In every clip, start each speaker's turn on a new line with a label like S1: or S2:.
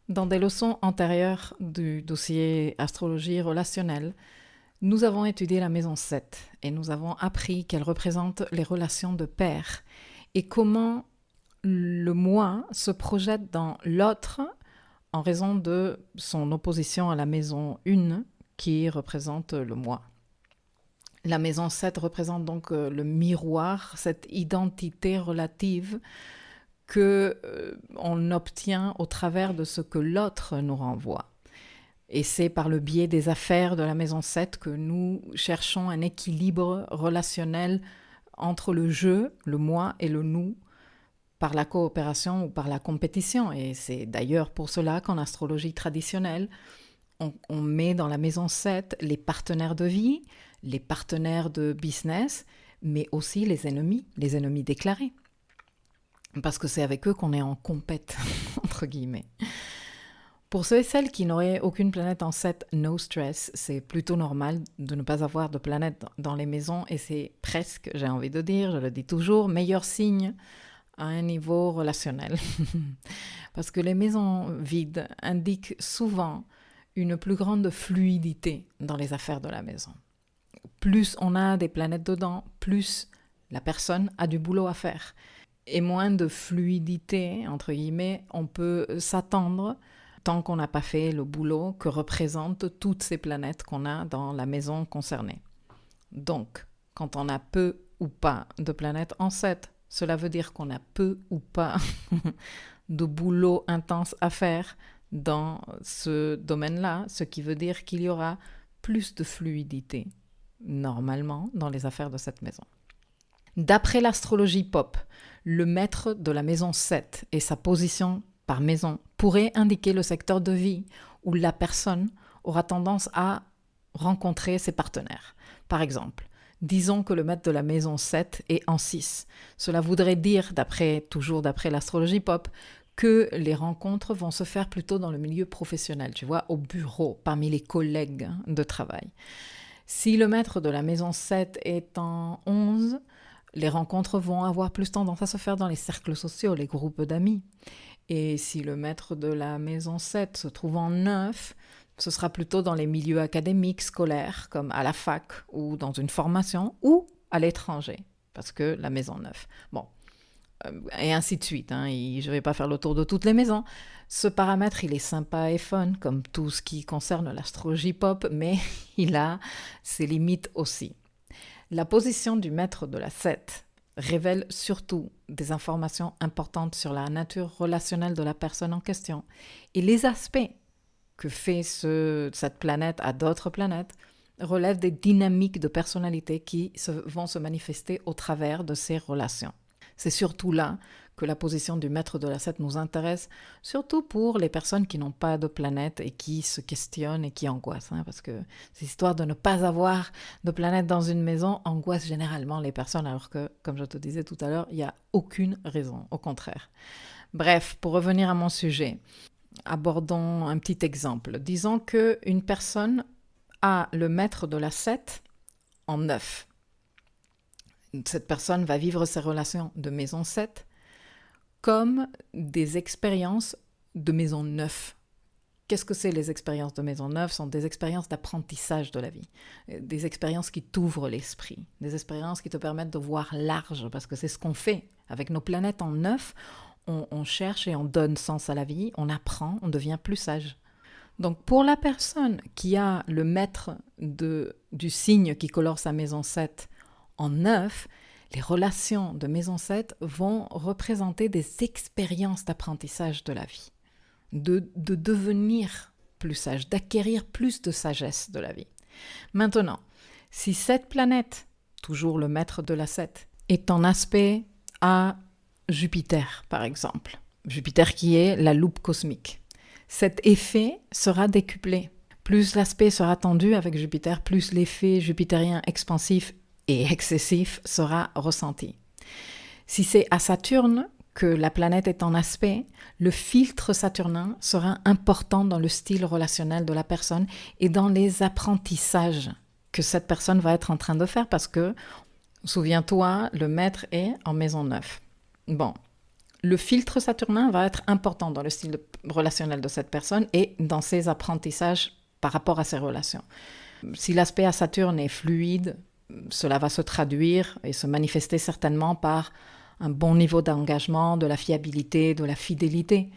S1: Dans des leçons antérieures du dossier astrologie relationnelle, nous avons étudié la maison 7 et nous avons appris qu'elle représente les relations de pair et comment le moi se projette dans l'autre en raison de son opposition à la maison 1 qui représente le moi. La maison 7 représente donc le miroir, cette identité relative qu'on obtient au travers de ce que l'autre nous renvoie. Et c'est par le biais des affaires de la maison 7 que nous cherchons un équilibre relationnel entre le je, le moi et le nous, par la coopération ou par la compétition. Et c'est d'ailleurs pour cela qu'en astrologie traditionnelle, on met dans la maison 7 les partenaires de vie, les partenaires de business, mais aussi les ennemis déclarés. Parce que c'est avec eux qu'on est en compète, entre guillemets. Pour ceux et celles qui n'auraient aucune planète en 7, no stress, c'est plutôt normal de ne pas avoir de planète dans les maisons et c'est presque, j'ai envie de dire, je le dis toujours, meilleur signe à un niveau relationnel. Parce que les maisons vides indiquent souvent une plus grande fluidité dans les affaires de la maison. Plus on a des planètes dedans, plus la personne a du boulot à faire. Et moins de fluidité, entre guillemets, on peut s'attendre tant qu'on n'a pas fait le boulot que représentent toutes ces planètes qu'on a dans la maison concernée. Donc, quand on a peu ou pas de planètes en 7, cela veut dire qu'on a peu ou pas de boulot intense à faire dans ce domaine-là, ce qui veut dire qu'il y aura plus de fluidité, normalement, dans les affaires de cette maison. D'après l'astrologie pop, le maître de la maison 7 et sa position par maison pourrait indiquer le secteur de vie où la personne aura tendance à rencontrer ses partenaires. Par exemple, disons que le maître de la maison 7 est en 6. Cela voudrait dire, toujours d'après l'astrologie pop, que les rencontres vont se faire plutôt dans le milieu professionnel, tu vois, au bureau, parmi les collègues de travail. Si le maître de la maison 7 est en 11, les rencontres vont avoir plus tendance à se faire dans les cercles sociaux, les groupes d'amis. Et si le maître de la maison 7 se trouve en 9, ce sera plutôt dans les milieux académiques, scolaires, comme à la fac ou dans une formation, ou à l'étranger, parce que la maison 9. Bon, et ainsi de suite. Je ne vais pas faire le tour de toutes les maisons. Ce paramètre, il est sympa et fun, comme tout ce qui concerne l'astrologie pop, mais il a ses limites aussi. La position du maître de la 7 révèle surtout des informations importantes sur la nature relationnelle de la personne en question et les aspects que fait cette planète à d'autres planètes relèvent des dynamiques de personnalité qui vont se manifester au travers de ces relations. C'est surtout là que la position du maître de la 7 nous intéresse, surtout pour les personnes qui n'ont pas de planète et qui se questionnent et qui angoissent. Parce que cette histoire de ne pas avoir de planète dans une maison angoisse généralement les personnes, alors que, comme je te disais tout à l'heure, il n'y a aucune raison, au contraire. Bref, pour revenir à mon sujet, abordons un petit exemple. Disons qu'une personne a le maître de la 7 en 9. Cette personne va vivre ses relations de maison 7 comme des expériences de maison 9. Qu'est-ce que c'est les expériences de maison 9? Ce sont des expériences d'apprentissage de la vie, des expériences qui t'ouvrent l'esprit, des expériences qui te permettent de voir large, parce que c'est ce qu'on fait. Avec nos planètes en 9, on cherche et on donne sens à la vie, on apprend, on devient plus sage. Donc pour la personne qui a le maître du signe qui colore sa maison 7 en 9, les relations de maison 7 vont représenter des expériences d'apprentissage de la vie, de devenir plus sage, d'acquérir plus de sagesse de la vie. Maintenant, si cette planète, toujours le maître de la 7, est en aspect à Jupiter, par exemple, Jupiter qui est la loupe cosmique, cet effet sera décuplé. Plus l'aspect sera tendu avec Jupiter, plus l'effet jupitérien expansif et excessif sera ressenti. Si c'est à Saturne que la planète est en aspect, le filtre saturnin sera important dans le style relationnel de la personne et dans les apprentissages que cette personne va être en train de faire parce que, souviens-toi, le maître est en maison 9. Bon, Le filtre saturnin va être important dans le style relationnel de cette personne et dans ses apprentissages par rapport à ses relations. Si l'aspect à Saturne est fluide, cela va se traduire et se manifester certainement par un bon niveau d'engagement, de la fiabilité, de la fidélité.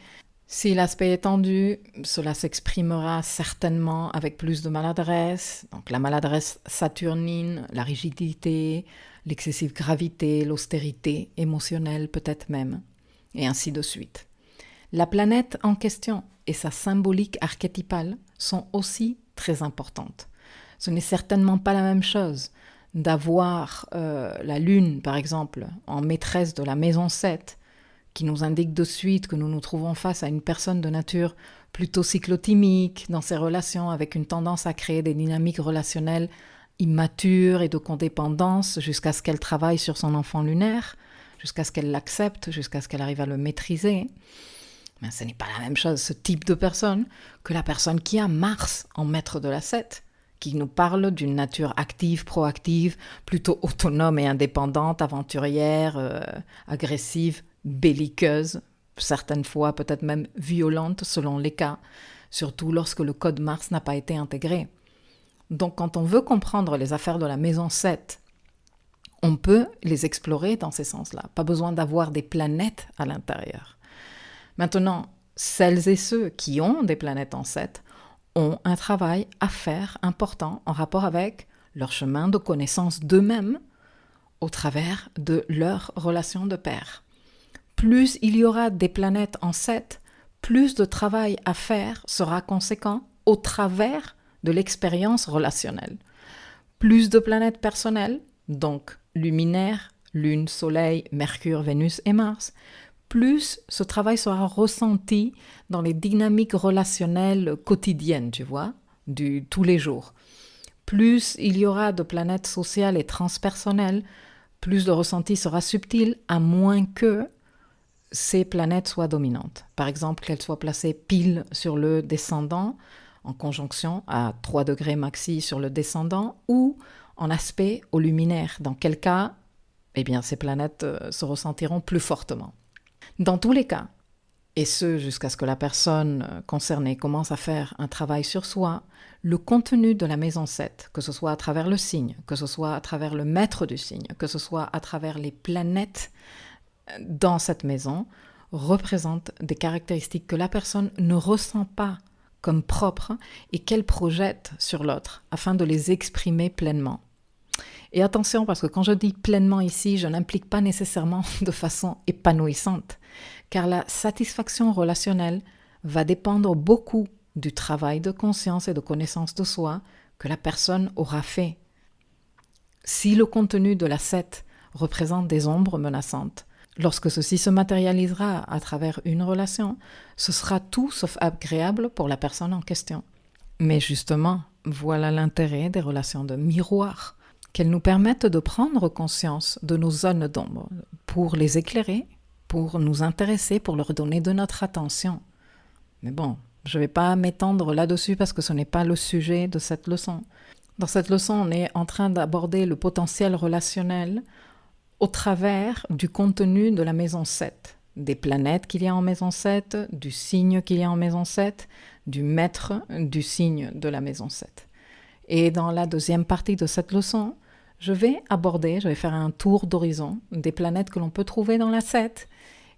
S1: Si l'aspect est tendu, cela s'exprimera certainement avec plus de maladresse, donc la maladresse saturnine, la rigidité, l'excessive gravité, l'austérité émotionnelle peut-être même, et ainsi de suite. La planète en question et sa symbolique archétypale sont aussi très importantes. Ce n'est certainement pas la même chose d'avoir la Lune, par exemple, en maîtresse de la maison 7, qui nous indique de suite que nous nous trouvons face à une personne de nature plutôt cyclotimique dans ses relations, avec une tendance à créer des dynamiques relationnelles immatures et de codépendance jusqu'à ce qu'elle travaille sur son enfant lunaire, jusqu'à ce qu'elle l'accepte, jusqu'à ce qu'elle arrive à le maîtriser. Mais ce n'est pas la même chose, ce type de personne, que la personne qui a Mars en maître de la 7, qui nous parle d'une nature active, proactive, plutôt autonome et indépendante, aventurière, agressive, belliqueuse, certaines fois peut-être même violente selon les cas, surtout lorsque le code Mars n'a pas été intégré. Donc quand on veut comprendre les affaires de la maison 7, on peut les explorer dans ces sens-là. Pas besoin d'avoir des planètes à l'intérieur. Maintenant, celles et ceux qui ont des planètes en 7 ont un travail à faire important en rapport avec leur chemin de connaissance d'eux-mêmes au travers de leur relation de pair. Plus il y aura des planètes en 7, plus de travail à faire sera conséquent au travers de l'expérience relationnelle. Plus de planètes personnelles, donc luminaires, Lune, Soleil, Mercure, Vénus et Mars, plus ce travail sera ressenti dans les dynamiques relationnelles quotidiennes, tu vois, du tous les jours. Plus il y aura de planètes sociales et transpersonnelles, plus le ressenti sera subtil, à moins que ces planètes soient dominantes. Par exemple, qu'elles soient placées pile sur le descendant, en conjonction à 3 degrés maxi sur le descendant, ou en aspect au luminaire, dans quel cas, eh bien, ces planètes se ressentiront plus fortement. Dans tous les cas, et ce jusqu'à ce que la personne concernée commence à faire un travail sur soi, le contenu de la maison 7, que ce soit à travers le signe, que ce soit à travers le maître du signe, que ce soit à travers les planètes dans cette maison, représente des caractéristiques que la personne ne ressent pas comme propres et qu'elle projette sur l'autre afin de les exprimer pleinement. Et attention, parce que quand je dis pleinement ici, je n'implique pas nécessairement de façon épanouissante, car la satisfaction relationnelle va dépendre beaucoup du travail de conscience et de connaissance de soi que la personne aura fait. Si le contenu de la 7 représente des ombres menaçantes, lorsque ceci se matérialisera à travers une relation, ce sera tout sauf agréable pour la personne en question. Mais justement, voilà l'intérêt des relations de miroir, qu'elles nous permettent de prendre conscience de nos zones d'ombre pour les éclairer, pour nous intéresser, pour leur donner de notre attention. Mais bon, je ne vais pas m'étendre là-dessus parce que ce n'est pas le sujet de cette leçon. Dans cette leçon, on est en train d'aborder le potentiel relationnel au travers du contenu de la maison 7, des planètes qu'il y a en maison 7, du signe qu'il y a en maison 7, du maître du signe de la maison 7. Et dans la deuxième partie de cette leçon, je vais faire un tour d'horizon des planètes que l'on peut trouver dans la 7.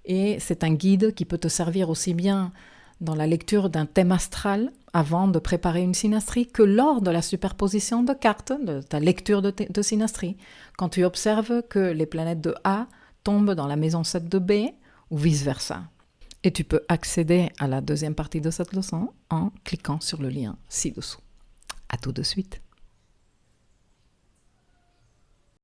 S1: Et c'est un guide qui peut te servir aussi bien dans la lecture d'un thème astral avant de préparer une synastrie que lors de la superposition de cartes, de ta lecture de synastrie, quand tu observes que les planètes de A tombent dans la maison 7 de B ou vice-versa. Et tu peux accéder à la deuxième partie de cette leçon en cliquant sur le lien ci-dessous. À tout de suite.